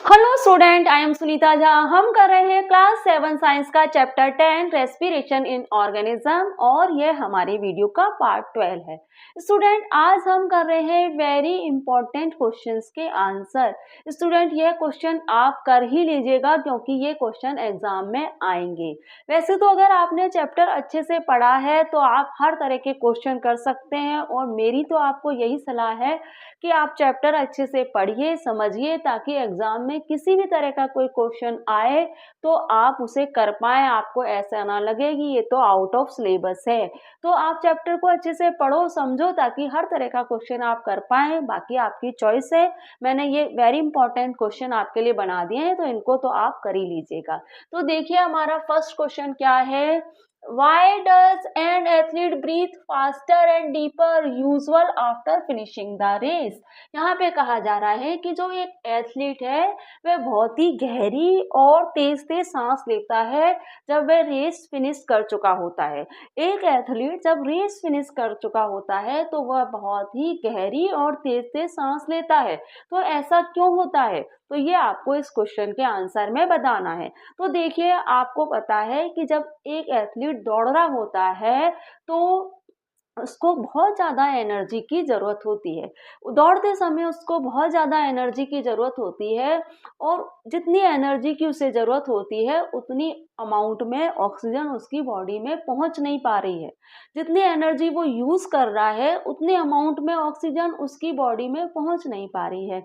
Hello student, I am Sunita Jha. हम कर रहे हैं क्लास 7 साइंस का चैप्टर 10 रेस्पिरेशन इन ऑर्गेनिज्म और ये हमारी वीडियो का पार्ट 12 है। स्टूडेंट, आज हम कर रहे हैं वेरी इंपॉर्टेंट क्वेश्चंस के आंसर। स्टूडेंट, ये क्वेश्चन आप कर ही लीजिएगा क्योंकि ये क्वेश्चन एग्जाम में आएंगे। वैसे तो अगर आपने चैप्टर अच्छे से पढ़ा है तो आप हर तरह के क्वेश्चन कर सकते हैं और मेरी तो आपको यही सलाह है कि आप चैप्टर अच्छे से पढ़िए, समझिए, ताकि एग्जाम में किसी भी तरह का कोई क्वेश्चन आए तो आप उसे कर पाएं, आपको ऐसा ना लगे कि ये तो आउट ऑफ सिलेबस है। तो आप चैप्टर को अच्छे से पढ़ो, समझो, ताकि हर तरह का क्वेश्चन आप कर पाएं। बाकी आपकी चॉइस है। मैंने ये वेरी इंपॉर्टेंट क्वेश्चन आपके लिए बना दिए हैं तो इनको तो आप कर ही लीजिएगा। तो देखिए हमारा फर्स्ट क्वेश्चन क्या है। Why does an athlete breathe faster and deeper usual after finishing the race? यहाँ पे कहा जा रहा है कि जो एक एथलीट है वह बहुत ही गहरी और तेज तेज सांस लेता है जब वह रेस फिनिश कर चुका होता है। एक एथलीट जब रेस फिनिश कर चुका होता है तो वह बहुत ही गहरी और तेज तेज सांस लेता है। तो ऐसा क्यों होता है? तो ये आपको इस क्वेश्चन के आंसर में बताना है। तो देखिए, आपको पता है कि जब एक एथलीट दौड़ रहा होता है तो उसको बहुत ज़्यादा एनर्जी की ज़रूरत होती है। दौड़ते समय उसको बहुत ज़्यादा एनर्जी की ज़रूरत होती है और जितनी एनर्जी की उसे ज़रूरत होती है उतनी अमाउंट में ऑक्सीजन उसकी बॉडी में पहुंच नहीं पा रही है। जितनी एनर्जी वो यूज़ कर रहा है उतनी अमाउंट में ऑक्सीजन उसकी बॉडी में पहुंच नहीं पा रही है।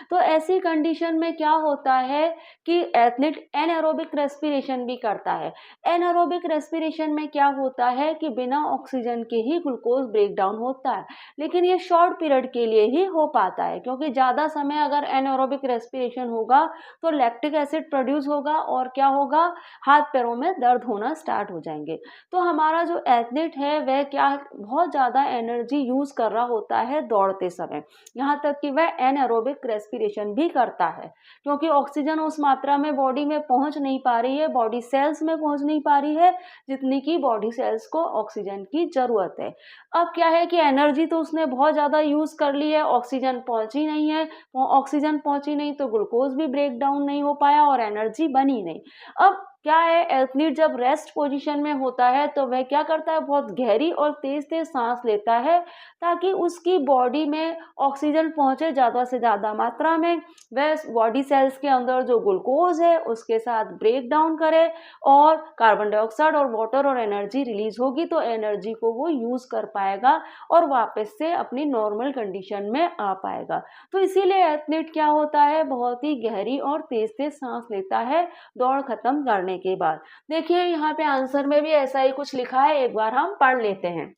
तो ऐसी कंडीशन में क्या होता है कि एथलीट एनारोबिक रेस्पिरेशन भी करता है। एनारोबिक रेस्पिरेशन में क्या होता है कि बिना ऑक्सीजन के ही ग्लूकोज ब्रेक डाउन होता है, लेकिन ये शॉर्ट पीरियड के लिए ही हो पाता है क्योंकि ज़्यादा समय अगर एनारोबिक रेस्पिरेशन होगा तो लैक्टिक एसिड प्रोड्यूस होगा और क्या होगा, हाथ पैरों में दर्द होना स्टार्ट हो जाएंगे। तो हमारा जो एथलीट है वह क्या बहुत ज़्यादा एनर्जी यूज़ कर रहा होता है दौड़ते समय, यहाँ तक कि वह एनारोबिक रेस्पिरेशन भी करता है क्योंकि ऑक्सीजन उस मात्रा में बॉडी में पहुंच नहीं पा रही है, बॉडी सेल्स में पहुंच नहीं पा रही है जितनी की बॉडी सेल्स को ऑक्सीजन की जरूरत है। अब क्या है कि एनर्जी तो उसने बहुत ज़्यादा यूज़ कर ली है, ऑक्सीजन पहुंची नहीं है, ऑक्सीजन पहुंची नहीं तो ग्लूकोज भी ब्रेक डाउन नहीं हो पाया और एनर्जी बनी नहीं। अब क्या है, एथलीट जब रेस्ट पोजीशन में होता है तो वह क्या करता है, बहुत गहरी और तेज तेज सांस लेता है ताकि उसकी बॉडी में ऑक्सीजन पहुंचे ज़्यादा से ज़्यादा मात्रा में, वह बॉडी सेल्स के अंदर जो ग्लूकोज है उसके साथ ब्रेक डाउन करे और कार्बन डाइऑक्साइड और वाटर और एनर्जी रिलीज होगी तो एनर्जी को वो यूज़ कर पाएगा और वापस से अपनी नॉर्मल कंडीशन में आ पाएगा। तो इसीलिए एथलीट क्या होता है, बहुत ही गहरी और तेज तेज सांस लेता है दौड़ खत्म करने के बाद। देखिए यहाँ पे आंसर में भी ऐसा ही कुछ लिखा है, एक बार हम पढ़ लेते हैं।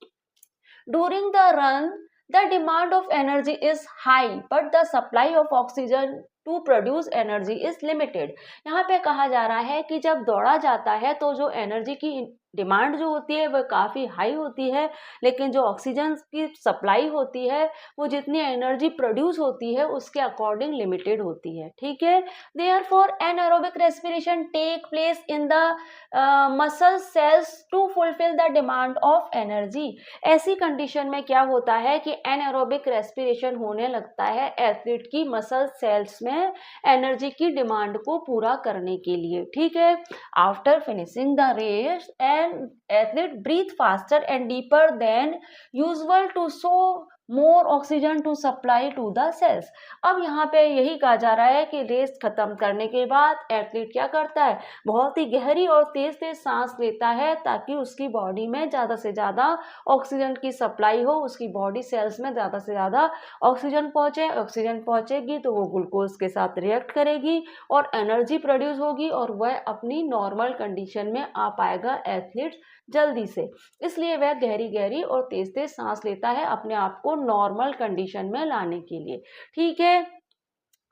During the run, the demand of energy is high, but the supply of oxygen to produce energy is limited. यहाँ पे कहा जा रहा है कि जब दौड़ा जाता है तो जो एनर्जी की डिमांड जो होती है वह काफ़ी हाई होती है, लेकिन जो ऑक्सीजन की सप्लाई होती है वो जितनी एनर्जी प्रोड्यूस होती है उसके अकॉर्डिंग लिमिटेड होती है। ठीक है, therefore anaerobic respiration take place in the muscle cells to fulfil the demand of energy. ऐसी कंडीशन में क्या होता है कि एनारोबिक रेस्पिरेशन होने लगता है एथलीट की मसल सेल्स में एनर्जी की डिमांड को पूरा करने के लिए। ठीक है, after finishing the race and athlete breathe faster and deeper than usual to show more oxygen to supply to the cells. अब यहाँ पे यही कहा जा रहा है कि रेस खत्म करने के बाद एथलीट क्या करता है, बहुत ही गहरी और तेज तेज सांस लेता है ताकि उसकी बॉडी में ज़्यादा से ज़्यादा ऑक्सीजन की सप्लाई हो, उसकी बॉडी सेल्स में ज़्यादा से ज़्यादा ऑक्सीजन पहुँचे। ऑक्सीजन पहुँचेगी तो वो ग्लूकोज के साथ रिएक्ट करेगी और एनर्जी प्रोड्यूस होगी और वह अपनी नॉर्मल कंडीशन में आ पाएगा एथलीट जल्दी से। इसलिए वह गहरी गहरी और तेज तेज सांस लेता है अपने आप को नॉर्मल कंडीशन में लाने के लिए। ठीक है,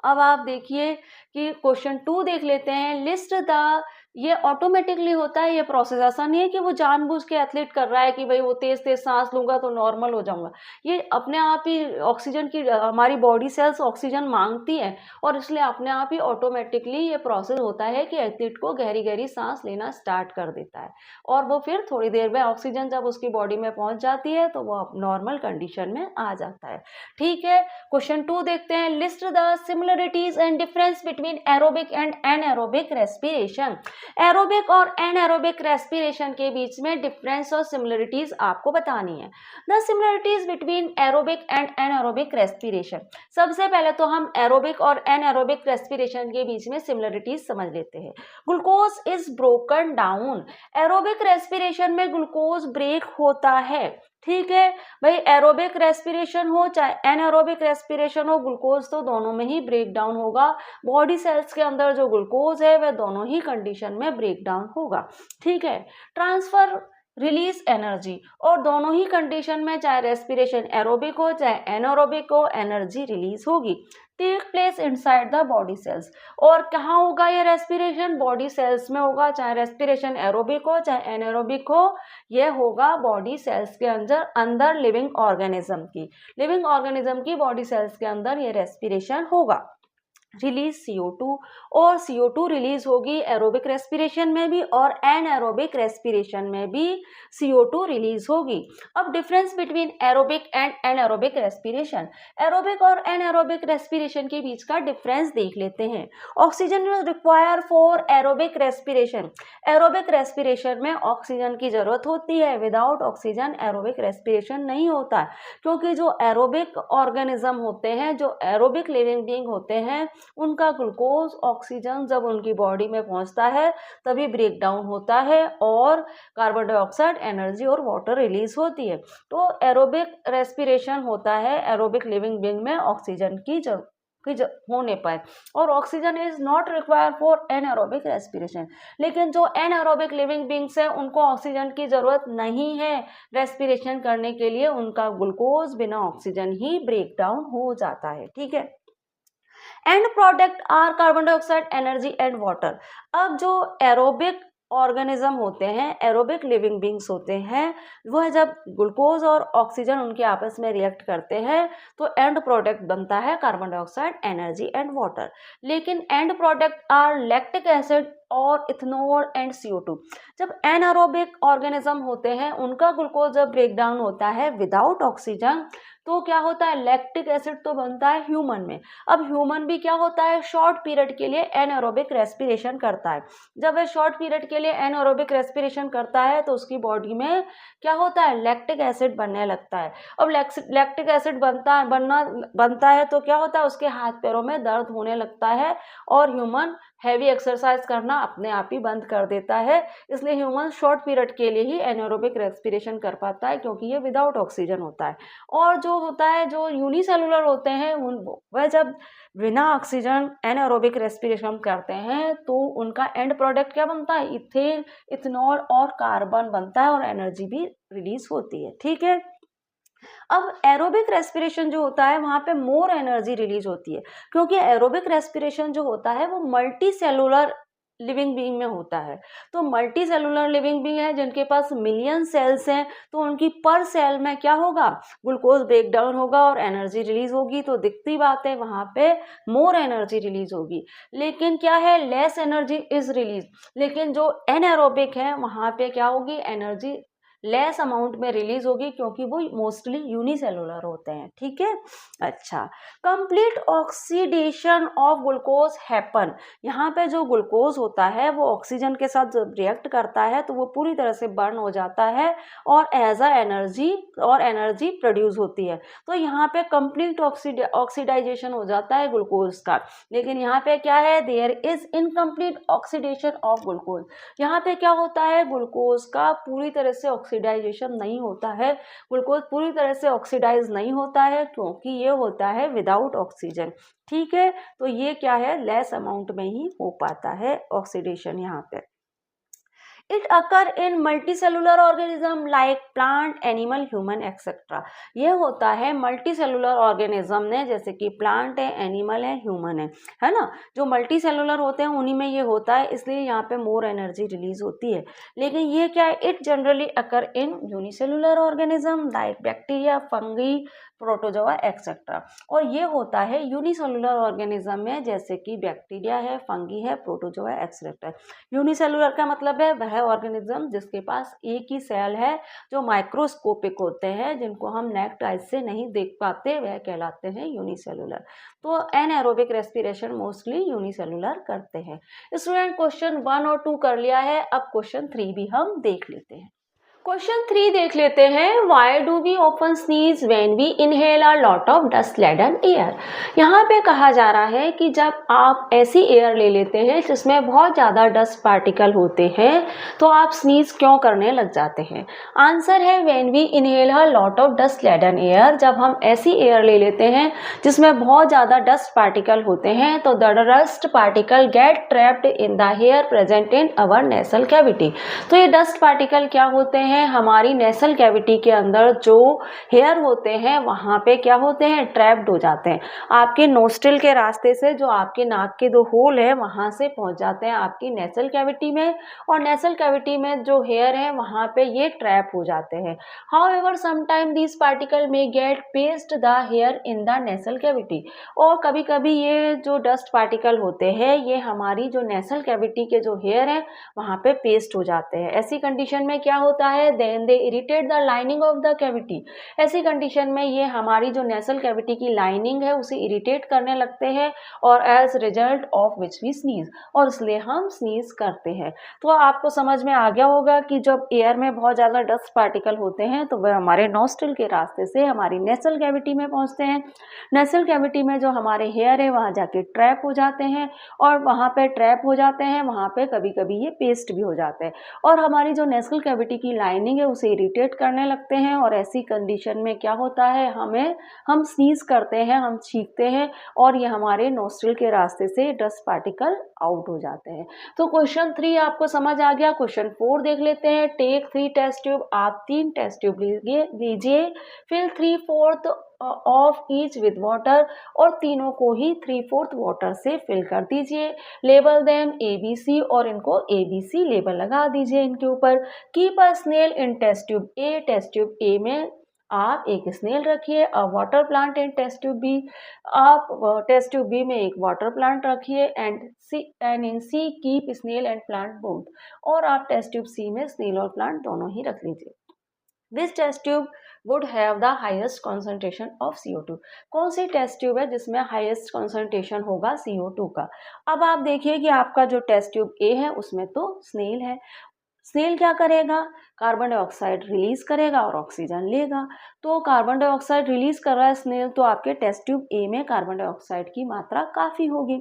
अब आप देखिए कि क्वेश्चन 2 देख लेते हैं। लिस्ट द ये ऑटोमेटिकली होता है, ये प्रोसेस ऐसा नहीं है कि वो जानबूझ के एथलीट कर रहा है कि भाई वो तेज-तेज साँस लूँगा तो नॉर्मल हो जाऊँगा। ये अपने आप ही ऑक्सीजन की हमारी बॉडी सेल्स ऑक्सीजन माँगती है और इसलिए अपने आप ही ऑटोमेटिकली ये प्रोसेस होता है कि एथलीट को गहरी-गहरी साँस लेना स्टार्ट कर देता है और वो फिर थोड़ी देर में ऑक्सीजन जब उसकी बॉडी में पहुँच जाती है तो वो नॉर्मल कंडीशन में आ जाता है। ठीक है, क्वेश्चन 2 देखते हैं। List the similarities and difference between aerobic and anaerobic respiration. Aerobic और एनएरोबिक रेस्पिरेशन के बीच में डिफरेंस और सिमिलरिटीज आपको बतानी है। The similarities between aerobic and anaerobic respiration. सबसे पहले तो हम एरोबिक और एनएरोबिक रेस्पिरेशन के बीच में सिमिलरिटीज समझ लेते हैं। Glucose is broken down. Aerobic respiration में ग्लूकोज ब्रेक होता है। ठीक है भाई, एरोबिक रेस्पिरेशन हो चाहे एनारोबिक रेस्पिरेशन हो, ग्लूकोज तो दोनों में ही ब्रेक डाउन होगा। बॉडी सेल्स के अंदर जो ग्लूकोज है वह दोनों ही कंडीशन में ब्रेक डाउन होगा। ठीक है, ट्रांसफर रिलीज एनर्जी, और दोनों ही कंडीशन में चाहे रेस्पिरेशन एरोबिक हो चाहे एनारोबिक हो, एनर्जी रिलीज होगी। Take place inside the body cells, और कहाँ होगा ये रेस्पिरेशन? बॉडी सेल्स में होगा, चाहे रेस्पिरेशन एरोबिक हो चाहे एनारोबिक हो, ये होगा बॉडी सेल्स के अंदर लिविंग ऑर्गेनिज्म की बॉडी सेल्स के अंदर ये रेस्पिरेशन होगा। रिलीज CO2, और CO2 रिलीज होगी एरोबिक रेस्पिरेशन में भी और एनएरोबिक रेस्पिरेशन में भी CO2 रिलीज होगी। अब difference between aerobic and anaerobic respiration. Aerobic और एनएरोबिक रेस्पिरेशन के बीच का डिफरेंस देख लेते हैं। Oxygen is require for aerobic respiration. Aerobic respiration में ऑक्सीजन की जरूरत होती है। विदाउट ऑक्सीजन एरोबिक रेस्पिरेशन नहीं होता, क्योंकि जो एरोबिक ऑर्गेनिज्म होते हैं, जो एरोबिक लिविंग बीइंग होते हैं, उनका ग्लूकोज ऑक्सीजन जब उनकी बॉडी में पहुंचता है तभी ब्रेक डाउन होता है और कार्बन डाइऑक्साइड, एनर्जी और वाटर रिलीज होती है। तो एरोबिक रेस्पिरेशन होता है एरोबिक लिविंग बीइंग में ऑक्सीजन की होने पर, और oxygen is not required for anaerobic respiration. लेकिन जो एनारोबिक लिविंग बीइंग्स है उनको ऑक्सीजन की जरूरत नहीं है रेस्पिरेशन करने के लिए, उनका ग्लूकोज बिना ऑक्सीजन ही ब्रेक डाउन हो जाता है। ठीक है, end product are carbon dioxide, energy and water. अब जो एरोबिक ऑर्गेनिज्म होते हैं, एरोबिक लिविंग बींग्स होते हैं, वह जब ग्लूकोज और ऑक्सीजन उनके आपस में रिएक्ट करते हैं तो एंड प्रोडक्ट बनता है carbon dioxide, energy and water. लेकिन end product are lactic acid और इथेनॉल एंड CO2। जब एनारोबिक ऑर्गेनिज्म होते हैं उनका ग्लूकोज जब ब्रेक डाउन होता है विदाउट ऑक्सीजन, तो क्या होता है? लैक्टिक एसिड तो बनता है ह्यूमन में। अब ह्यूमन भी क्या होता है? शॉर्ट पीरियड के लिए एनारोबिक रेस्पिरेशन करता है। जब वह शॉर्ट पीरियड के लिए एनारोबिक रेस्पिरेशन करता है तो उसकी बॉडी में क्या होता है? लैक्टिक एसिड बनने लगता है। अब लैक्टिक एसिड बनता है तो क्या होता है? उसके हाथ पैरों में दर्द होने लगता है और ह्यूमन हैवी एक्सरसाइज करना अपने आप ही बंद कर देता है। इसलिए ह्यूमन शॉर्ट पीरियड के लिए ही एनारोबिक रेस्पिरेशन कर पाता है, क्योंकि ये विदाउट ऑक्सीजन होता है। और जो होता है, जो यूनिसेलुलर होते हैं, वह जब बिना ऑक्सीजन एनारोबिक रेस्पिरेशन करते हैं तो उनका एंड प्रोडक्ट क्या बनता है? इथेन, इथेनॉल और कार्बन बनता है और एनर्जी भी रिलीज होती है। ठीक है, अब एरोबिक रेस्पिरेशन जो होता है वहां पे मोर एनर्जी रिलीज होती है, क्योंकि एरोबिक रेस्पिरेशन जो होता है वो मल्टी सेलुलर लिविंग बीइंग में होता है। तो मल्टी सेलुलर लिविंग बीइंग है जिनके पास मिलियन सेल्स हैं, तो उनकी पर सेल में क्या होगा? ग्लूकोज ब्रेक डाउन होगा और एनर्जी रिलीज होगी। तो दिखती बात है वहां पे मोर एनर्जी रिलीज होगी। लेकिन क्या है? Less energy is release. लेकिन जो एनएरोबिक है वहां पे क्या होगी? एनर्जी लेस अमाउंट में रिलीज होगी, क्योंकि वो मोस्टली यूनिसेलुलर होते हैं। ठीक है, अच्छा, complete oxidation of glucose happen. यहाँ पे जो ग्लूकोज होता है वो ऑक्सीजन के साथ जब रिएक्ट करता है तो वो पूरी तरह से बर्न हो जाता है और एज अ एनर्जी प्रोड्यूस होती है। तो यहाँ पे कंप्लीट ऑक्सीडाइजेशन हो जाता है ग्लूकोज का। लेकिन यहाँ पे क्या है? There is incomplete oxidation of glucose. यहाँ पे क्या होता है? ग्लूकोज का पूरी तरह से ऑक्सीडाइजेशन नहीं होता है। ग्लूकोज पूरी तरह से ऑक्सीडाइज नहीं होता है, क्योंकि ये होता है विदाउट ऑक्सीजन। ठीक है, तो ये क्या है? लेस अमाउंट में ही हो पाता है ऑक्सीडेशन यहाँ पे। It occur in multicellular organism like plant, animal, human etcetera. ये होता है मल्टीसेलुलर ऑर्गेनिज्म में, जैसे कि प्लांट है, एनिमल है ना। जो मल्टीसेलुलर होते हैं उन्हीं में ये होता है, इसलिए यहाँ पे मोर एनर्जी रिलीज होती है। लेकिन ये क्या है, it generally occur in unicellular organism like bacteria, fungi, protozoa etcetera. और ये होता है यूनिसेलुलर ऑर्गेनिज्म में, जैसे कि बैक्टीरिया है, फंगी है, प्रोटोजोआ एक्सेट्रा। यूनिसेलुलर का मतलब है वह ऑर्गेनिज्म जिसके पास एक ही सेल है, जो माइक्रोस्कोपिक होते हैं, जिनको हम नेक्ड आइज से नहीं देख पाते, वह कहलाते हैं यूनिसेलुलर। तो एनाएरोबिक रेस्पिरेशन मोस्टली यूनिसेलुलर करते हैं। स्टूडेंट क्वेश्चन 1 और 2 कर लिया है, अब क्वेश्चन 3 भी हम देख लेते हैं। क्वेश्चन 3 देख लेते हैं। Why do we often sneeze when we inhale a lot of dust laden air. यहाँ पे कहा जा रहा है कि जब आप ऐसी एयर ले लेते हैं जिसमें बहुत ज़्यादा डस्ट पार्टिकल होते हैं तो आप स्नीज क्यों करने लग जाते हैं। आंसर है when we inhale a lot of dust laden air. जब हम ऐसी एयर ले लेते हैं जिसमें बहुत ज़्यादा डस्ट पार्टिकल होते हैं तो the dust particle get trapped in the hair present in our nasal cavity. तो ये डस्ट पार्टिकल क्या होते हैं, हमारी नेसल कैविटी के अंदर जो हेयर होते हैं वहां पे क्या होते हैं, ट्रैप्ड हो जाते हैं। आपके नोस्ट्रिल के रास्ते से, जो आपके नाक के 2 होल है, वहां से पहुंच जाते हैं आपकी नेसल कैविटी में, और नेसल कैविटी में जो हेयर है वहां पे ये ट्रैप हो जाते हैं। However sometime this particle may get past the hair in the nasal cavity. और कभी कभी ये जो डस्ट पार्टिकल होते हैं ये हमारी जो नेसल कैविटी के जो हेयर है वहां पे पेस्ट हो जाते हैं। ऐसी कंडीशन में क्या होता है, then they irritate the lining of the cavity. ऐसी कंडीशन में ये हमारी जो नेसल कैविटी की लाइनिंग है उसे इरिटेट करने लगते हैं, और as result of which we sneeze, और इसलिए हम स्नीज करते हैं। तो आपको समझ में आ गया होगा कि जब एयर में बहुत ज़्यादा डस्ट पार्टिकल होते हैं तो वह हमारे नॉस्ट्रिल के रास्ते से हमारी नेसल कैविटी में पहुंचते हैं। नेसल कैविटी में जो हमारे हेयर है वहाँ जाके ट्रैप हो जाते हैं, और वहाँ पे ट्रैप हो जाते हैं, वहाँ पे कभी कभी ये पेस्ट भी हो जाते हैं, और हमारी जो नेसल कैविटी की लाइनिंग है उसे इरिटेट करने लगते हैं। और ऐसी कंडीशन में क्या होता है, हम स्नीज करते हैं, हम छींकते हैं, और ये हमारे नोस्ट्रिल के रास्ते से डस्ट पार्टिकल आउट हो जाते हैं। तो क्वेश्चन 3 आपको समझ आ गया। क्वेश्चन 4 देख लेते हैं। Take 3 test tube. आप 3 टेस्ट ट्यूब लीजिए, fill 3/4 of each with water, और तीनों को ही 3/4 वाटर से फिल कर दीजिए। लेबल देम ABC, और इनको ABC लेबल लगा दीजिए इनके ऊपर। Keep a snail in test tube A. Test tube A में आप एक स्नेल रखिए। A water plant in test tube B. आप टेस्ट ट्यूब बी में एक वाटर प्लांट रखिए। And in C keep snail and plant both. और आप टेस्ट ट्यूब सी में स्नेल और प्लांट दोनों ही रख लीजिए। This test tube would have the highest concentration of CO2। कौन सी टेस्ट ट्यूब है जिसमें हाइएस्ट कॉन्सेंट्रेशन होगा CO2 का। अब आप देखिए कि आपका जो टेस्ट ट्यूब ए है उसमें तो स्नेल है। स्नेल क्या करेगा, कार्बन डाइऑक्साइड रिलीज करेगा और ऑक्सीजन लेगा। तो कार्बन डाइऑक्साइड रिलीज कर रहा है स्नेल, तो आपके टेस्ट ट्यूब ए में कार्बन डाइऑक्साइड की मात्रा काफी होगी।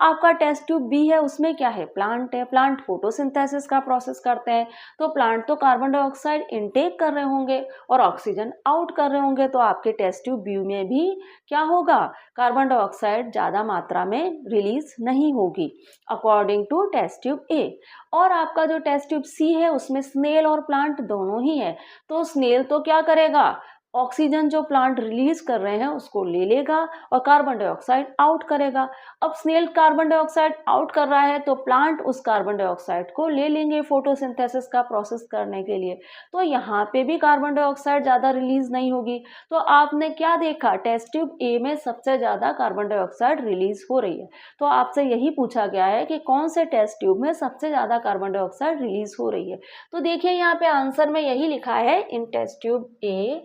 आपका टेस्ट ट्यूब बी है, उसमें क्या है, प्लांट है। प्लांट फोटोसिंथेसिस का प्रोसेस करते हैं, तो प्लांट तो कार्बन डाइऑक्साइड इनटेक कर रहे होंगे और ऑक्सीजन आउट कर रहे होंगे। तो आपके टेस्ट ट्यूब बी में भी क्या होगा, कार्बन डाइऑक्साइड ज्यादा मात्रा में रिलीज नहीं होगी according to test tube A. और आपका जो टेस्ट ट्यूब सी है उसमें स्नेल और प्लांट दोनों ही है। तो स्नेल तो क्या करेगा, ऑक्सीजन जो प्लांट रिलीज कर रहे हैं उसको ले लेगा और कार्बन डाइऑक्साइड आउट करेगा। अब स्नेल कार्बन डाइऑक्साइड आउट कर रहा है तो प्लांट उस कार्बन डाइऑक्साइड को ले लेंगे फोटोसिंथेसिस का प्रोसेस करने के लिए। तो यहाँ पे भी कार्बन डाइऑक्साइड ज़्यादा रिलीज नहीं होगी। तो आपने क्या देखा, टेस्ट ट्यूब ए में सबसे ज़्यादा कार्बन डाइऑक्साइड रिलीज हो रही है। तो आपसे यही पूछा गया है कि कौन से टेस्ट ट्यूब में सबसे ज़्यादा कार्बन डाइऑक्साइड रिलीज हो रही है। तो देखिए यहाँ पे आंसर में यही लिखा है, in test tube A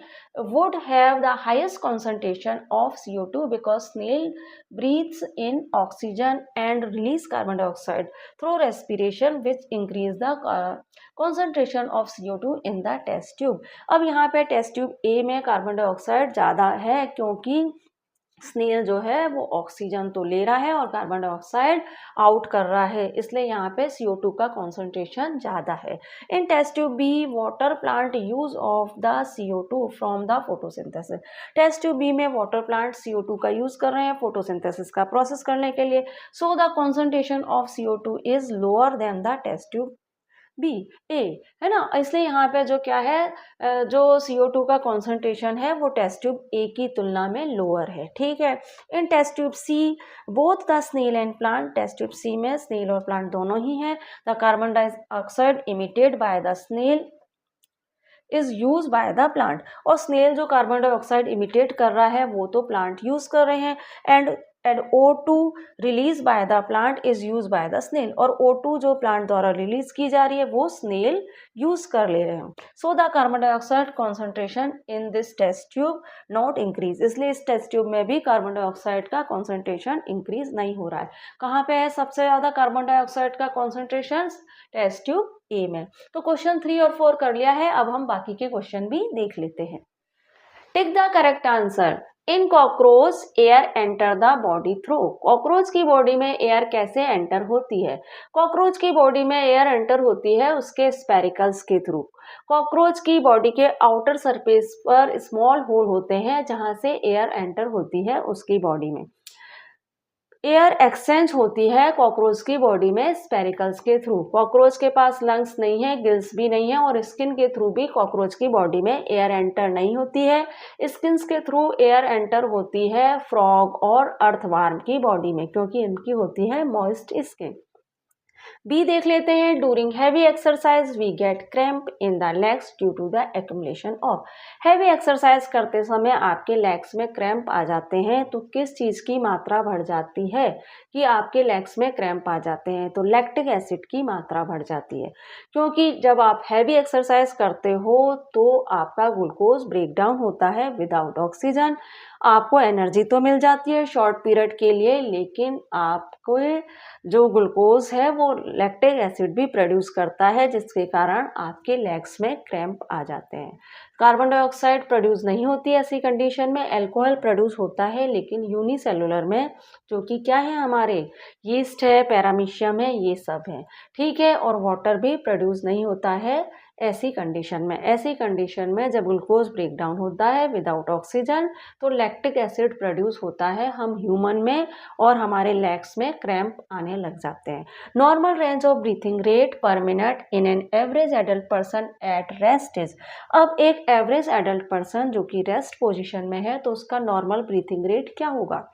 would have the highest concentration of CO2 because snail breathes in oxygen and release carbon dioxide through respiration which increase the concentration of CO2 in the test tube। अब यहाँ पे test tube A में carbon dioxide ज़्यादा है क्योंकि snail जो है वो ऑक्सीजन तो ले रहा है और कार्बन डाइऑक्साइड आउट कर रहा है, इसलिए यहाँ पे CO2 का कॉन्सेंट्रेशन ज़्यादा है। In test tube B water plant use of the CO2 from the photosynthesis. Test tube B में वाटर प्लांट CO2 का यूज कर रहे हैं फोटोसिंथेसिस का प्रोसेस करने के लिए। So the concentration of CO2 is lower than the test tube B, A, है ना। इसलिए यहाँ पे जो क्या है, जो CO2 का कॉन्सेंट्रेशन है वो टेस्ट ट्यूब ए की तुलना में लोअर है, ठीक है। In test tube C both the snail and plant, test tube C में स्नेल और प्लांट दोनों ही हैं। The carbon dioxide emitted by the snail is use by the plant, और स्नेल जो कार्बन डाइऑक्साइड इमिटेट कर रहा है वो तो प्लांट यूज कर रहे हैं। And O2 release by the plant is use by the snail, और O2 जो प्लांट द्वारा रिलीज की जा रही है वो स्नेल यूज कर ले रहे हैं। So the carbon dioxide concentration in this test tube not increase, इसलिए इस टेस्ट ट्यूब में भी कार्बन डाइऑक्साइड का कॉन्सेंट्रेशन इंक्रीज नहीं हो रहा है। कहाँ पे है सबसे ज्यादा कार्बन डाइऑक्साइड का कॉन्सेंट्रेशन? टेस्ट ट्यूब ए में। तो क्वेश्चन 3 और 4 कर लिया है, अब हम बाकी के क्वेश्चन भी देख लेते हैं। Tick the correct answer. In cockroach air enter the body through, cockroach की बॉडी में एयर कैसे एंटर होती है? कॉकरोच की बॉडी में एयर एंटर होती है उसके स्पेरिकल्स के थ्रू। कॉकरोच की बॉडी के आउटर सरफेस पर स्मॉल होल होते हैं जहां से एयर एंटर होती है उसकी बॉडी में। एयर एक्सचेंज होती है कॉकरोच की बॉडी में स्पेरिकल्स के थ्रू। कॉकरोच के पास लंग्स नहीं है, गिल्स भी नहीं है, और स्किन के थ्रू भी कॉकरोच की बॉडी में एयर एंटर नहीं होती है। स्किन्स के थ्रू एयर एंटर होती है फ्रॉग और अर्थवार्म की बॉडी में, क्योंकि इनकी होती है मॉइस्ट स्किन। बी देख लेते हैं। During heavy exercise we get cramp in the legs due to the accumulation of, heavy exercise करते समय आपके लेग्स में क्रैम्प आ जाते हैं, तो किस चीज की मात्रा बढ़ जाती है कि आपके लेग्स में क्रैम्प आ जाते हैं? तो लैक्टिक एसिड की मात्रा बढ़ जाती है, क्योंकि जब आप हैवी एक्सरसाइज करते हो तो आपका ग्लूकोज ब्रेक डाउन होता है विदाउट ऑक्सीजन। आपको एनर्जी तो मिल जाती है शॉर्ट पीरियड के लिए, लेकिन आपको जो ग्लूकोज है वो लैक्टिक एसिड भी प्रोड्यूस करता है, जिसके कारण आपके लेग्स में क्रैम्प आ जाते हैं। कार्बन डाइऑक्साइड प्रोड्यूस नहीं होती ऐसी कंडीशन में, अल्कोहल प्रोड्यूस होता है, लेकिन यूनिसेलुलर में, जो कि क्या है हमारे, यीस्ट है, पैरामीशियम है, ये सब है, ठीक है। और वाटर भी प्रोड्यूस नहीं होता है ऐसी कंडीशन में। ऐसी कंडीशन में जब ग्लूकोज ब्रेक डाउन होता है विदाउट ऑक्सीजन तो लैक्टिक एसिड प्रोड्यूस होता है हम ह्यूमन में, और हमारे लेग्स में क्रैम्प आने लग जाते हैं। Normal range of breathing rate पर minute in an average adult person at rest is, अब एक एवरेज एडल्ट पर्सन जो कि रेस्ट पोजीशन में है तो उसका नॉर्मल ब्रीथिंग रेट क्या होगा?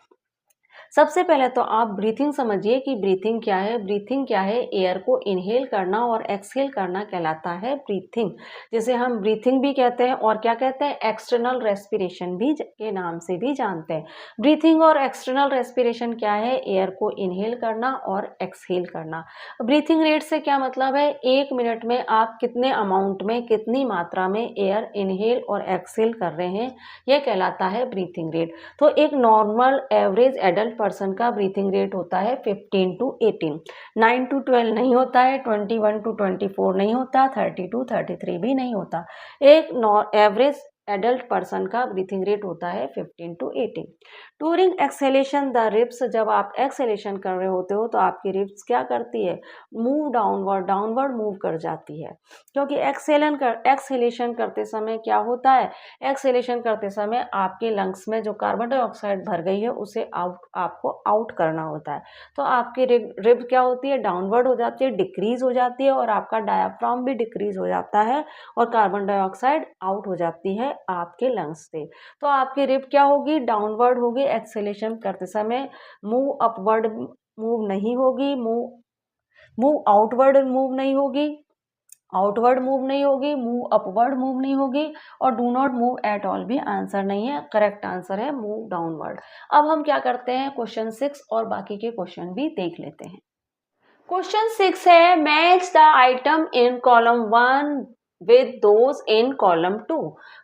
सबसे पहले तो आप ब्रीथिंग समझिए कि ब्रीथिंग क्या है। ब्रीथिंग क्या है? एयर को इनहेल करना और एक्सहेल करना कहलाता है ब्रीथिंग, जिसे हम ब्रीथिंग भी कहते हैं और क्या कहते हैं, एक्सटर्नल रेस्पिरेशन भी के नाम से भी जानते हैं। ब्रीथिंग और एक्सटर्नल रेस्पिरेशन क्या है? एयर को इनहेल करना और एक्सहेल करना। ब्रीथिंग रेट से क्या मतलब है? 1 मिनट में आप कितने अमाउंट में, कितनी मात्रा में एयर इनहेल और एक्सहेल कर रहे हैं, यह कहलाता है ब्रीथिंग रेट। तो एक नॉर्मल एवरेज एडल्ट पर्सन का ब्रीथिंग रेट होता है 15 to 18, 9 to 12 नहीं होता है, 21 to 24 नहीं होता, 30 to 33 भी नहीं होता। एक एवरेज एडल्ट पर्सन का ब्रीथिंग रेट होता है 15 to 18। During exhalation the ribs, जब आप एक्सहेलेशन कर रहे होते हो तो आपकी रिब्स क्या करती है? मूव डाउनवर्ड, डाउनवर्ड मूव कर जाती है, क्योंकि एक्सहेलेशन करते समय क्या होता है? एक्सहेलेशन करते समय आपके लंग्स में जो कार्बन डाइऑक्साइड भर गई है उसे आपको आउट करना होता है, तो आपकी रिब क्या होती है? डाउनवर्ड हो जाती है, डिक्रीज हो जाती है, और आपका डायाफ्राम भी डिक्रीज हो जाता है, और कार्बन डाइऑक्साइड आउट हो जाती है आपके लंग्स से। तो आपकी रिब क्या होगी? डाउनवर्ड होगी एक्सहेलेशन करते समय, मूव अपवर्ड मूव नहीं होगी, मूव आउटवर्ड मूव नहीं होगी, आउटवर्ड मूव नहीं होगी, मूव अपवर्ड मूव नहीं होगी, और do not move at all भी आंसर नहीं है। करेक्ट आंसर है मूव डाउनवर्ड। अब हम क्या करते हैं, क्वेश्चन 6 और बाकी के क्वेश्चन भी देख लेते हैं। क्वेश्चन 6 है, match the item in column 1 with those in column 2।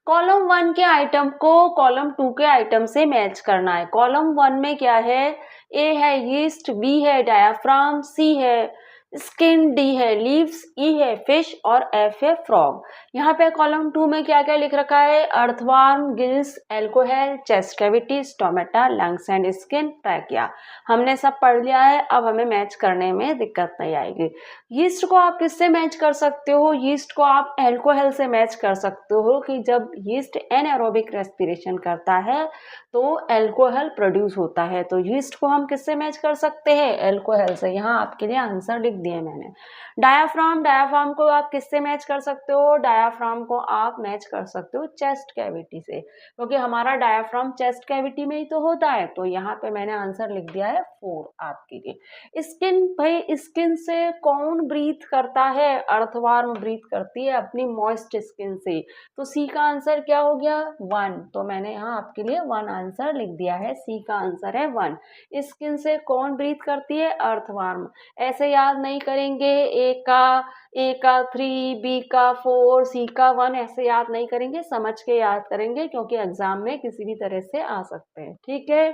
Column 1 के आइटम को कॉलम 2 के आइटम से मैच करना है। कॉलम 1 में क्या है? ए है यीस्ट, बी है डायाफ्राम, सी है स्किन, डी है लीव्स, ई है फिश और एफ है फ्रॉग। यहाँ पे कॉलम 2 में क्या क्या लिख रखा है? Earthworm, gills, alcohol, chest cavity, stomata, lungs and skin, trachea. हमने सब पढ़ लिया है, अब हमें मैच करने में दिक्कत नहीं आएगी। यीस्ट को आप किससे मैच कर सकते हो? यीस्ट को आप एल्कोहल से मैच कर सकते हो कि जब यीस्ट एनारोबिक रेस्पिरेशन करता है तो एल्कोहल प्रोड्यूस होता है, तो यीस्ट को हम किससे मैच कर सकते हैं? एल्कोहल से। यहाँ आपके लिए आंसर लिख दिए मैंने। डायाफ्राम को आप किससे मैच कर सकते हो? डायाफ्राम को आप मैच कर सकते हो चेस्ट कैविटी से, क्योंकि हमारा डायाफ्राम चेस्ट कैविटी में ही तो होता है। तो यहाँ पे मैंने आंसर लिख दिया है 4 आपके लिए। स्किन, भाई स्किन से कौन ब्रीथ करता है? अर्थवार्म ब्रीथ करती है अपनी मॉइस्ट स्किन से। तो सी का आंसर क्या हो गया? 1। तो मैंने यहाँ आपके लिए 1 आंसर लिख दिया है। सी का आंसर है 1। स्किन से कौन ब्रीथ करती है? अर्थवार्म। ऐसे याद नहीं करेंगे, ए का 3, बी का 4, सी का 1, ऐसे याद नहीं करेंगे, समझ के याद करेंगे, क्योंकि एग्जाम में किसी भी तरह से आ सकते हैं। ठीक है।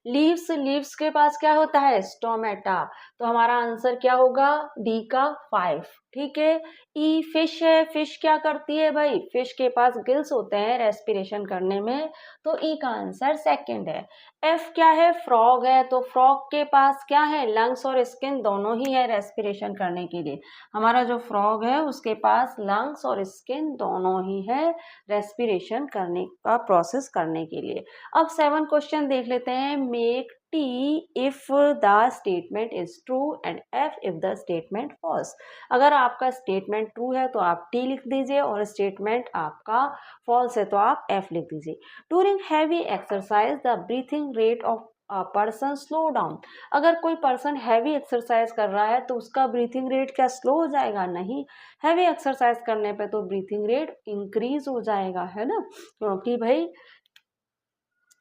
लीव्स के पास क्या होता है? स्टोमेटा। तो हमारा आंसर क्या होगा? डी का 5। ठीक है। ई फिश है। फिश क्या करती है भाई? फिश के पास गिल्स होते हैं रेस्पिरेशन करने में, तो ई का आंसर सेकंड है। एफ क्या है? फ्रॉग है। तो फ्रॉग के पास क्या है? लंग्स और स्किन दोनों ही है रेस्पिरेशन करने के लिए। हमारा जो फ्रॉग है उसके पास लंग्स और स्किन दोनों ही है रेस्पिरेशन करने का प्रोसेस करने के लिए। अब 7 क्वेश्चन देख लेते हैं। Make T if the statement is true and F if the statement false. अगर आपका स्टेटमेंट ट्रू है तो आप टी लिख दीजिए, और स्टेटमेंट आपका फॉल्स है तो आप एफ लिख दीजिए। During heavy exercise the breathing rate of person slow down. अगर कोई पर्सन हैवी एक्सरसाइज कर रहा है तो उसका ब्रीथिंग रेट क्या स्लो हो जाएगा? नहीं, हैवी एक्सरसाइज करने पे तो ब्रीथिंग रेट इंक्रीज हो जाएगा, है ना, क्योंकि भाई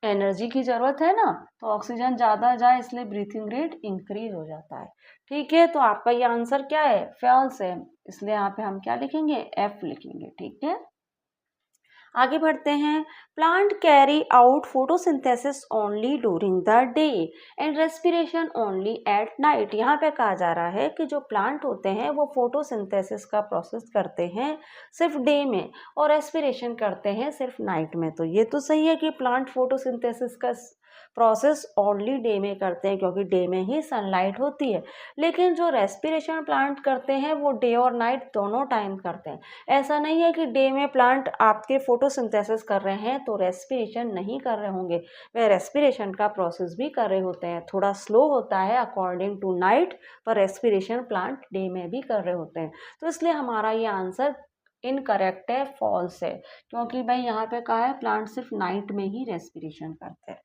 एनर्जी की जरूरत है ना, तो ऑक्सीजन ज्यादा जाए इसलिए ब्रीथिंग रेट इंक्रीज हो जाता है। ठीक है। तो आपका ये आंसर क्या है? फॉल्स है, इसलिए यहाँ पे हम क्या लिखेंगे? एफ लिखेंगे। ठीक है। आगे बढ़ते हैं। Plant carry out photosynthesis only during the day and respiration only at night. यहाँ पे कहा जा रहा है कि जो प्लांट होते हैं वो फोटोसिंथेसिस का प्रोसेस करते हैं सिर्फ डे में, और रेस्पिरेशन करते हैं सिर्फ नाइट में। तो ये तो सही है कि प्लांट फोटोसिंथेसिस का प्रोसेस ओनली डे में करते हैं, क्योंकि डे में ही सनलाइट होती है। लेकिन जो रेस्पिरेशन प्लांट करते हैं वो डे और नाइट दोनों टाइम करते हैं। ऐसा नहीं है कि डे में प्लांट आपके फोटोसिंथेसिस कर रहे हैं तो रेस्पिरेशन नहीं कर रहे होंगे, वे रेस्पिरेशन का प्रोसेस भी कर रहे होते हैं। थोड़ा स्लो होता है अकॉर्डिंग टू नाइट, पर रेस्पिरेशन प्लांट डे में भी कर रहे होते हैं। तो इसलिए हमारा ये आंसर इनकरेक्ट है, फॉल्स है, क्योंकि भाई यहाँ पे कहा है प्लांट सिर्फ नाइट में ही रेस्पिरेशन करते हैं।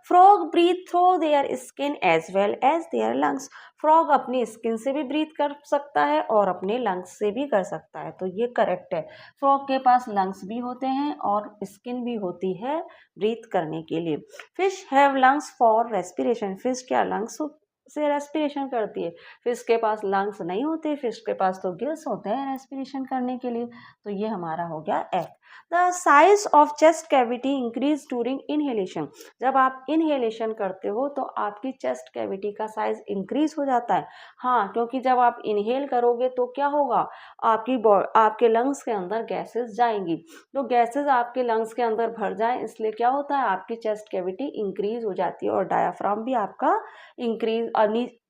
Frog breathe through their skin as well as their lungs. Frog अपनी स्किन से भी ब्रीथ कर सकता है और अपने लंग्स से भी कर सकता है, तो ये करेक्ट है। फ्रॉग के पास लंग्स भी होते हैं और स्किन भी होती है ब्रीथ करने के लिए। Fish have lungs for respiration. Fish क्या लंग्स से रेस्पिरेशन करती है? फिश के पास लंग्स नहीं होते, फिश के पास तो गिल्स होते हैं रेस्पिरेशन करने के लिए। तो ये हमारा हो गया F. The size of chest cavity increase during inhalation. जब आप इनहेलेशन करते हो तो आपकी चेस्ट कैविटी का साइज इंक्रीज हो जाता है। हाँ, क्योंकि जब आप इनहेल करोगे तो क्या होगा? आपके लंग्स के अंदर गैसेस जाएंगी, तो गैसेस आपके लंग्स के अंदर भर जाए, इसलिए क्या होता है? आपकी चेस्ट कैविटी इंक्रीज हो जाती है और डायाफ्राम भी आपका इंक्रीज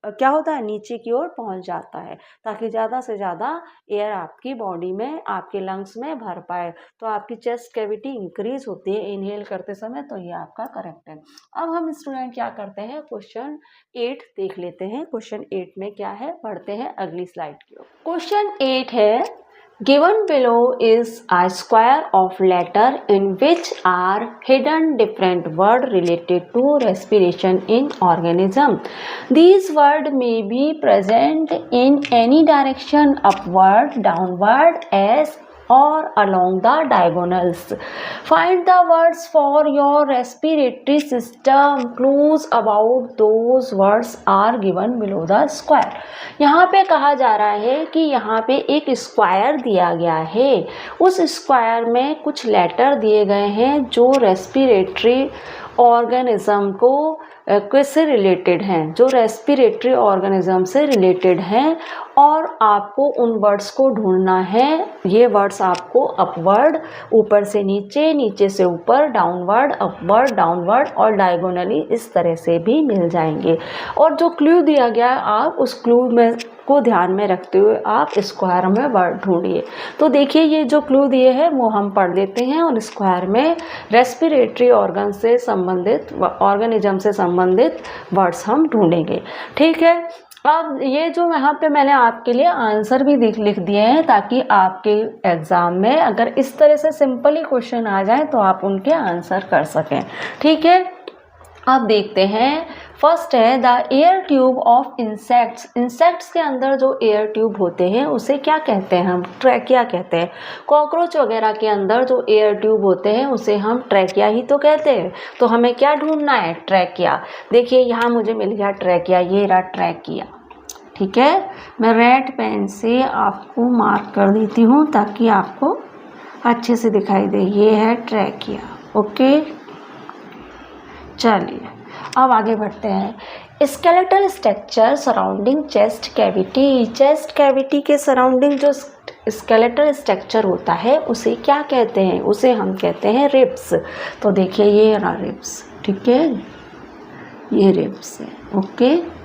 क्या होता है? नीचे की ओर पहुंच जाता है, ताकि ज़्यादा से ज़्यादा एयर आपकी बॉडी में, आपके लंग्स में भर पाए। तो आपकी चेस्ट कैविटी इंक्रीज होती है इनहेल करते समय, तो ये आपका करेक्ट है। अब हम स्टूडेंट क्या करते हैं? क्वेश्चन 8 देख लेते हैं। क्वेश्चन 8 में क्या है, पढ़ते हैं अगली स्लाइड की ओर। क्वेश्चन 8 है, given below is a square of letter in which are hidden different words related to respiration in organism. These words may be present in any direction, upward, downward, as or along the diagonals. Find the words for your respiratory system. Clues about those words are given below the square. यहाँ पे कहा जा रहा है कि यहाँ पे एक स्क्वायर दिया गया है, उस स्क्वायर में कुछ लेटर दिए गए हैं जो रेस्पिरेटरी ऑर्गेनिज्म को किससे रिलेटेड हैं, जो रेस्पिरेटरी ऑर्गेनिज्म से रिलेटेड हैं, और आपको उन वर्ड्स को ढूंढना है। ये वर्ड्स आपको अपवर्ड, ऊपर से नीचे, नीचे से ऊपर, डाउनवर्ड, अपवर्ड, डाउनवर्ड और डायगोनली इस तरह से भी मिल जाएंगे। और जो क्लू दिया गया है आप उस क्लू में को ध्यान में रखते हुए आप स्क्वायर में वर्ड ढूंढिए। तो देखिए ये जो क्लू दिए हैं वो हम पढ़ लेते हैं, और स्क्वायर में रेस्पिरेटरी ऑर्गन से संबंधित, ऑर्गेनिज्म से संबंधित वर्ड्स हम ढूंढेंगे। ठीक है। अब ये जो यहाँ पे मैंने आपके लिए आंसर भी लिख दिए हैं, ताकि आपके एग्ज़ाम में अगर इस तरह से सिंपल ही क्वेश्चन आ जाए तो आप उनके आंसर कर सकें। ठीक है, अब देखते हैं। फर्स्ट है the air tube of insects. Insects के अंदर जो एयर ट्यूब होते हैं उसे क्या कहते हैं? हम ट्रैकिया कहते हैं। कॉकरोच वगैरह के अंदर जो एयर ट्यूब होते हैं उसे हम ट्रैकिया ही तो कहते हैं। तो हमें क्या ढूंढना है? ट्रैकिया। देखिए यहाँ मुझे मिल गया ट्रैकिया, ये रहा ट्रैकिया। ठीक है, मैं रेड पेन से आपको मार्क कर देती हूँ ताकि आपको अच्छे से दिखाई दे। ये है ट्रैकिया। ओके, चलिए अब आगे बढ़ते हैं। Skeletal structure surrounding chest cavity. Chest cavity के सराउंडिंग जो स्केलेटल स्ट्रक्चर होता है उसे क्या कहते हैं? उसे हम कहते हैं रिब्स। तो देखिए ये रहा रिब्स। ठीक है, ये रिब्स है। ओके,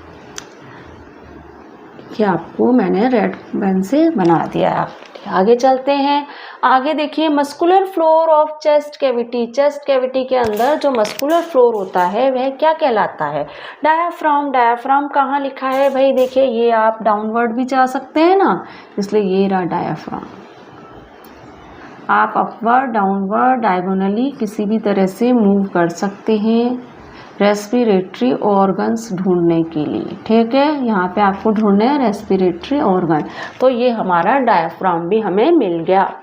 ये आपको मैंने रेड पेन से बना दिया है। आगे चलते हैं। आगे देखिए muscular floor of chest cavity. Chest cavity के अंदर जो मस्कुलर फ्लोर होता है वह क्या कहलाता है? डायाफ्राम। डायाफ्राम कहाँ लिखा है भाई? देखिए ये आप डाउनवर्ड भी जा सकते हैं ना, इसलिए ये रहा डायाफ्राम। आप अपवर्ड, डाउनवर्ड, डायगोनली किसी भी तरह से मूव कर सकते हैं रेस्पिरेटरी ऑर्गन्स ढूंढने के लिए। ठीक है, यहाँ पे आपको ढूंढने हैं रेस्पिरेटरी ऑर्गन। तो ये हमारा डायफ्राम भी हमें मिल गया।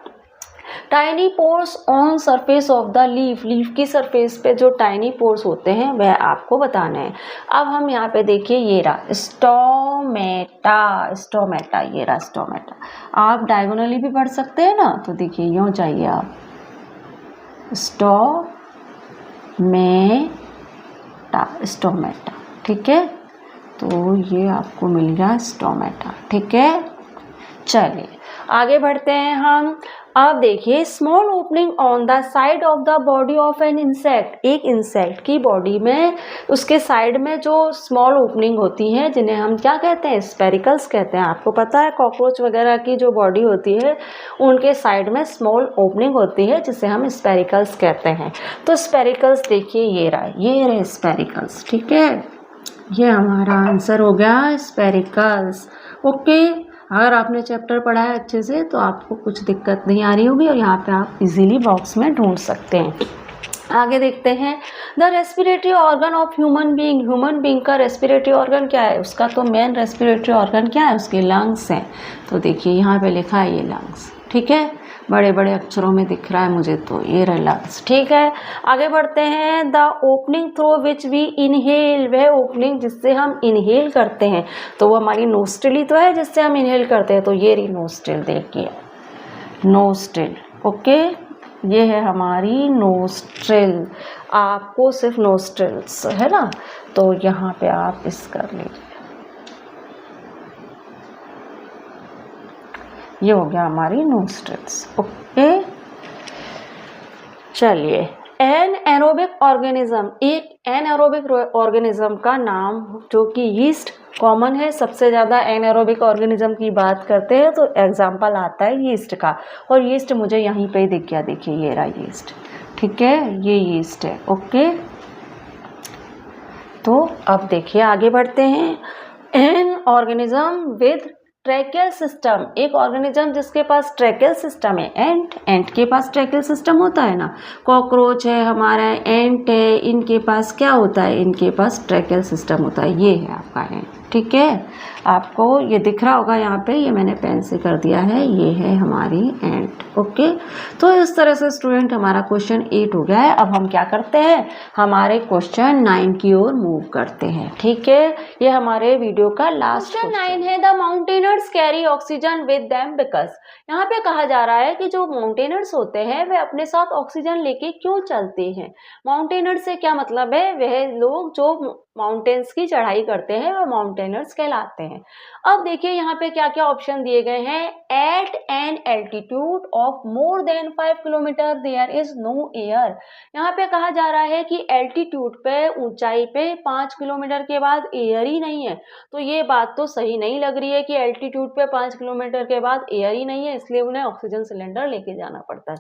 Tiny pores on surface of the leaf. Leaf की सरफेस पे जो टाइनी पोर्स होते हैं वह आपको बताना है। अब हम यहाँ पे देखिए ये रहा स्टोमेटा। स्टोमेटा, ये रहा स्टोमेटा। आप डायगोनली भी पढ़ सकते हैं ना, तो देखिए यूँ जाइए आप स्टोमेटा। ठीक है, तो ये आपको मिल गया स्टोमेटा। ठीक है, चलिए आगे बढ़ते हैं हम। अब देखिए small opening on the side of the body of an insect. एक इंसेक्ट की बॉडी में उसके साइड में जो स्मॉल ओपनिंग होती है जिन्हें हम क्या कहते हैं? स्पेरिकल्स कहते हैं। आपको पता है कॉकरोच वगैरह की जो बॉडी होती है उनके साइड में स्मॉल ओपनिंग होती है जिसे हम स्पेरिकल्स कहते हैं। तो स्पेरिकल्स देखिए ये रहे स्पेरिकल्स। ठीक है, ये हमारा आंसर हो गया स्पेरिकल्स। ओके, अगर आपने चैप्टर पढ़ा है अच्छे से तो आपको कुछ दिक्कत नहीं आ रही होगी और यहाँ पे आप इजीली बॉक्स में ढूंढ सकते हैं। आगे देखते हैं the respiratory organ of human being. Human being का रेस्पिरेटरी ऑर्गन क्या है? उसका तो मेन रेस्पिरेटरी ऑर्गन क्या है? उसके लंग्स हैं। तो देखिए यहाँ पे लिखा है ये लंग्स। ठीक है, बड़े बड़े अक्षरों में दिख रहा है मुझे, तो ये रहा लंग्स। ठीक है, आगे बढ़ते हैं। The opening through which we inhale. वह ओपनिंग जिससे हम इनहेल करते हैं, तो वो हमारी नोस्ट्रिल ही तो है जिससे हम इनहेल करते हैं। तो ये रही नोस्ट्रिल, देखिए नोस्ट्रिल। ओके, ये है हमारी नोस्ट्रिल। आपको सिर्फ नोस्ट्रिल्स है ना, तो यहाँ पे आप इस कर लीजिए। ये हो गया हमारी नोस्ट्रिल्स। ओके, चलिए एन एरोबिक ऑर्गेनिज्म। एक एनारोबिक ऑर्गेनिज्म का नाम जो कि यीस्ट कॉमन है। सबसे ज़्यादा एनारोबिक ऑर्गेनिज्म की बात करते हैं तो एग्जाम्पल आता है यीस्ट का, और यीस्ट मुझे यहीं पे ही दिख गया। देखिए ये रहा यीस्ट। ठीक है, ये यीस्ट है। ओके, तो अब देखिए आगे बढ़ते हैं। An organism with tracheal system. एक ऑर्गेनिज्म जिसके पास ट्रैकियल सिस्टम है। एंट के पास ट्रैकियल सिस्टम होता है ना। कॉकरोच है हमारा, एंट है, इनके पास क्या होता है? इनके पास ट्रैकियल सिस्टम होता है। ये है आपका एंट। ठीक है, आपको ये दिख रहा होगा यहाँ पे, ये मैंने पेन से कर दिया है, ये है हमारी एंट। ओके, तो इस तरह से स्टूडेंट हमारा क्वेश्चन 8 हो गया है। अब हम क्या करते हैं? हमारे क्वेश्चन 9 की ओर मूव करते हैं। ठीक है, ये हमारे वीडियो का लास्ट क्वेश्चन 9 है। The mountaineers carry oxygen with them because. यहाँ पे कहा जा रहा है कि जो माउंटेनर्स होते हैं वे अपने साथ ऑक्सीजन लेके क्यों चलते हैं। माउंटेनर्स से क्या मतलब है? वह लोग जो माउंटेन्स की चढ़ाई करते हैं वह माउंटेनर्स कहलाते हैं। अब देखिए यहाँ पे क्या क्या ऑप्शन दिए गए हैं। At an altitude of more than 5 kilometre there is no air. यहाँ पे कहा जा रहा है कि एल्टीट्यूड पे, ऊंचाई पे 5 किलोमीटर के बाद एयर ही नहीं है। तो ये बात तो सही नहीं लग रही है कि एल्टीट्यूड पे 5 किलोमीटर के बाद एयर ही नहीं है, इसलिए उन्हें ऑक्सीजन सिलेंडर लेके जाना पड़ता है।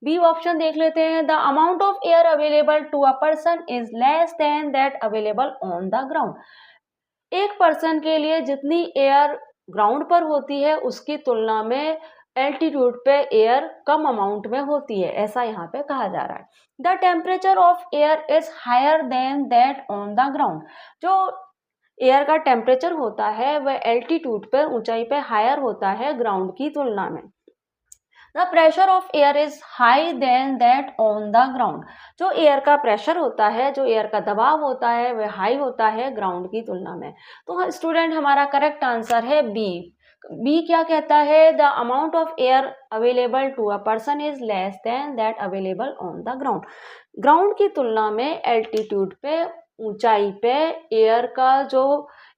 बी ऑप्शन देख लेते हैं। The amount of air available to a person is less than that available on the ground. एक पर्सन के लिए जितनी एयर ग्राउंड पर होती है उसकी तुलना में एल्टीट्यूड पे एयर कम अमाउंट में होती है, ऐसा यहाँ पे कहा जा रहा है। The temperature of air is higher than that on the ground. जो एयर का टेम्परेचर होता है वह एल्टीट्यूड पे, ऊंचाई पे हायर होता है ग्राउंड की तुलना में। The pressure of air is high than that on the ground. जो एयर का प्रेशर होता है, जो एयर का दबाव होता है वह हाई होता है ग्राउंड की तुलना में। तो स्टूडेंट हमारा करेक्ट आंसर है बी। बी क्या कहता है? The amount of air available to a person is less than that available on the ground. Ground की तुलना में एल्टीट्यूड पे, ऊंचाई पे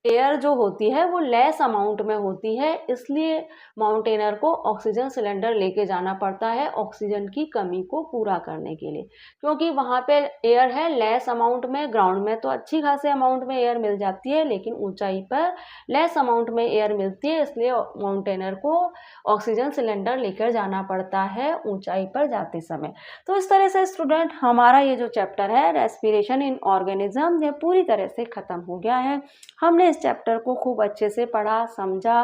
एयर जो होती है वो लेस अमाउंट में होती है, इसलिए माउंटेनर को ऑक्सीजन सिलेंडर लेके जाना पड़ता है ऑक्सीजन की कमी को पूरा करने के लिए, क्योंकि वहाँ पे एयर है लेस अमाउंट में। ग्राउंड में तो अच्छी खासी अमाउंट में एयर मिल जाती है, लेकिन ऊंचाई पर लेस अमाउंट में एयर मिलती है, इसलिए माउंटेनर को ऑक्सीजन सिलेंडर लेकर जाना पड़ता है ऊंचाई पर जाते समय। तो इस तरह से स्टूडेंट हमारा ये जो चैप्टर है रेस्पिरेशन इन ऑर्गेनिज्म, ये पूरी तरह से ख़त्म हो गया है। हमने इस चैप्टर को खूब अच्छे से पढ़ा, समझा,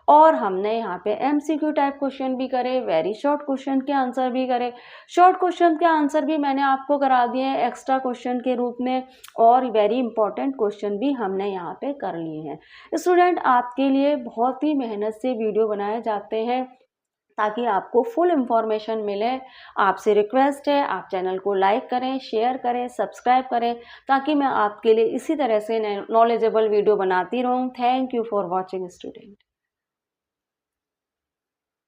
और हमने यहाँ पे MCQ टाइप क्वेश्चन भी करे, वेरी शॉर्ट क्वेश्चन के आंसर भी करे। शॉर्ट क्वेश्चन के आंसर भी मैंने आपको करा दिए हैं एक्स्ट्रा क्वेश्चन के रूप में, और वेरी इंपॉर्टेंट क्वेश्चन भी हमने यहाँ पे कर लिए हैं। स्टूडेंट आपके लिए बहुत ही मेहनत से वीडियो बनाए जाते हैं ताकि आपको फुल इंफॉर्मेशन मिले। आपसे रिक्वेस्ट है आप चैनल को लाइक करें, शेयर करें, सब्सक्राइब करें, ताकि मैं आपके लिए इसी तरह से नॉलेजेबल वीडियो बनाती रहूं। Thank you for watching student.